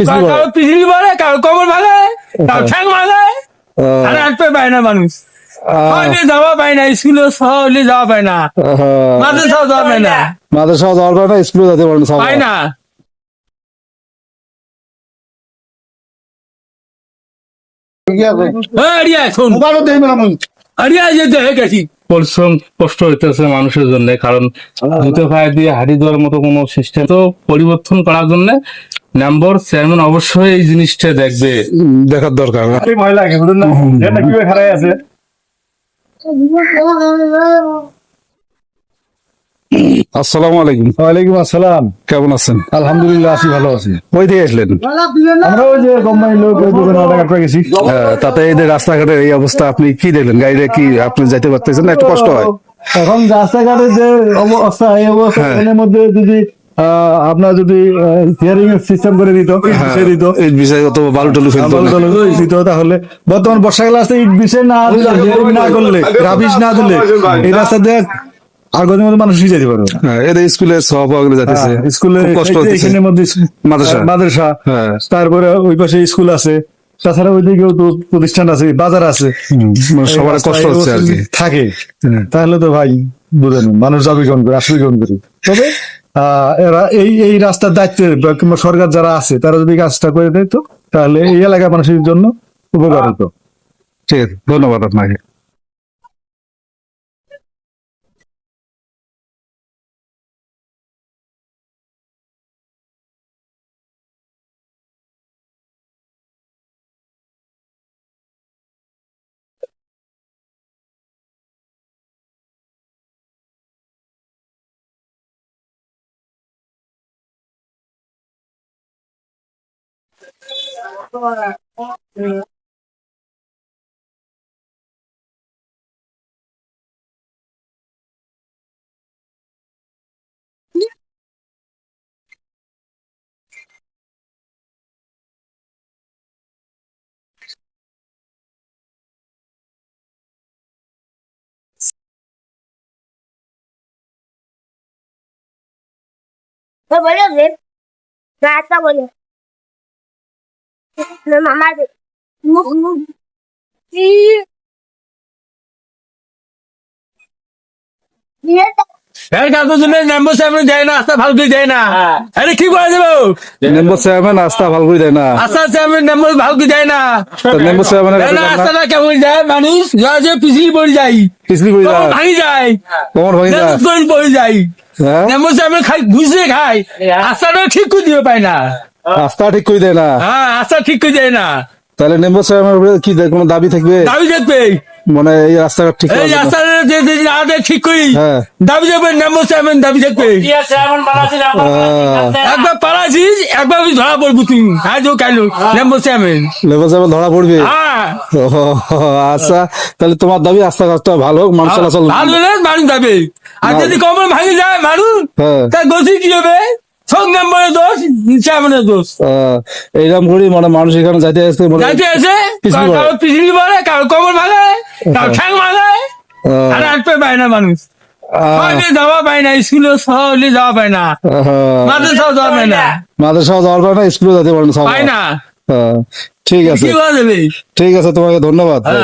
কারো পিছলি বলে, কারো কবর ভাঙে, কারো ঠ্যাং ভাঙে, আর হাঁটতে পায় না মানুষ। যাওয়া পায় না, স্কুলে সহলে যাওয়া পায় না, মাদ্রাসাও যাওয়া পায় না, মাদ্রাসাও যাওয়ার পারে না, স্কুলে যেতে পারে না, পায় না। পরিশ্রম কষ্ট হইতেছে মানুষের জন্য, কারণ জুতো পায়ে দিয়ে হাঁটি দেওয়ার মতো কোনো সিস্টেম তো পরিবর্তন করার জন্য নম্বর চেয়ারম্যান অবশ্যই এই জিনিসটা দেখবে, দেখার দরকার। ভয় লাগে বুঝলেন না, এটা কিভাবে খারাপ আছে। আসসালামু আলাইকুম। ওয়ালাইকুম আসসালাম। কেমন আছেন? আলহামদুলিল্লাহ আছি, ভালো আছি। কই থেকে আসলেন? আমরা ওই যে কোম্পানি লোক টাকা গেছি। তাতে এই যে রাস্তাঘাটের এই অবস্থা আপনি কি দেখলেন? গাড়িতে কি আপনি যাইতে পারতেছেন না? একটু কষ্ট হয়? এখন রাস্তাঘাটের যে অবস্থা, এই অবস্থা এর মধ্যে যদি আপনার যদি হিয়ারিং এর সিস্টেম করে দিত, দিত এই বিষয়গত বালু টালু ফেলতো না। দিত, তাহলে বর্তমান বর্ষাকাল আসতে ইট বিষয় না না করলে, রাবিশ না দিলে এই রাস্তা দিয়ে আর গতির মধ্যে মানুষ যেতে পারবে। এদের স্কুলে সহপাগুলো যাইতেছে, স্কুলে খুব কষ্ট হচ্ছে। এখানের মধ্যে মাদ্রাসা, তারপরে ওই পাশে স্কুল আছে, তাছাড়া ওইদিকেও তো প্রতিষ্ঠান আছে, বাজার আছে, সবার কষ্ট হচ্ছে আর কি থাকে। তাহলে তো ভাই বুঝেন, মানুষ যাবে কেমন করে, আসবে কেমন করে। তবে এরা এই রাস্তার দায়িত্বে কিংবা সরকার যারা আছে তারা যদি কাজটা করে দিত, তাহলে এই এলাকার মানুষের জন্য উপকার হতো। ঠিক আছে, ধন্যবাদ আপনাকে। बोलो वे रास्ता बोलो मामा दे ये মেম্বার চেয়ারম্যান দেয় না, আস্থা ভালো করে দেয় না, আরে কি করে দেবো? মেম্বার চেয়ারম্যান আস্থা ভালো করে দেয় না, আস্থা চেয়ারম্যান মেম্বার ভালো করে দেয় না, মেম্বার চেয়ারম্যান আস্থাটা কেমন যায়, মানুষ যে পিছলি পড়ে যায়, পিছলি করে যায়, ভাঙি যায়, কোমর ভাঙি যায়, পড়ে যায়। মেম্বার চেয়ারম্যান খাই ঘুষে খায়, আস্থাটা ঠিক করে দিতে পায় না, আস্থা ঠিক করে দেয় না। হ্যাঁ, আস্থা ঠিক করে দেয় না। তাহলে মেম্বার চেয়ারম্যান কি কোনো দাবি থাকবে? দাবি দেখবে, মানে এই রাস্তাঘাট ঠিক এই রাস্তাটা ঠিক করি, দাবি দেখবে মেম্বার চেয়ারম্যান দাবি দেখবে। একবার পালাছিস, একবার ধরা পড়বো তুই, আজ কাইলো মেম্বার চেয়ারম্যান ধরা পড়বে। আচ্ছা, তাহলে তোমার দাবি রাস্তাঘাটটা ভালো হোক, মানুষ চলাচল ভালো হলে মানুষ যাবে, আর যদি কমল ভাঙি যায় মানুষ, তার গতি কি হবে? সব মেম্বারের দোষ, চেয়ারম্যানের দোষ। এইরকম করি মানে মানুষ এখানে যাইতে আসতে যাইতে আসে, কারো পিছলি বলে, কারো কমল ভাঙে, কারো ঠ্যাং ভাঙে, আর হাঁটতে পায় না মানুষ। যাওয়া পায় না, স্কুলে সহলে যাওয়া পায় না, মাদ্রাসাও যাওয়া পায় না, মাদ্রাসাও যাওয়ার পারে না, স্কুলে যেতে পারে না, পায় না। ঠিক আছে, কি করে দেবে? ঠিক আছে, তোমাকে ধন্যবাদ। हाँ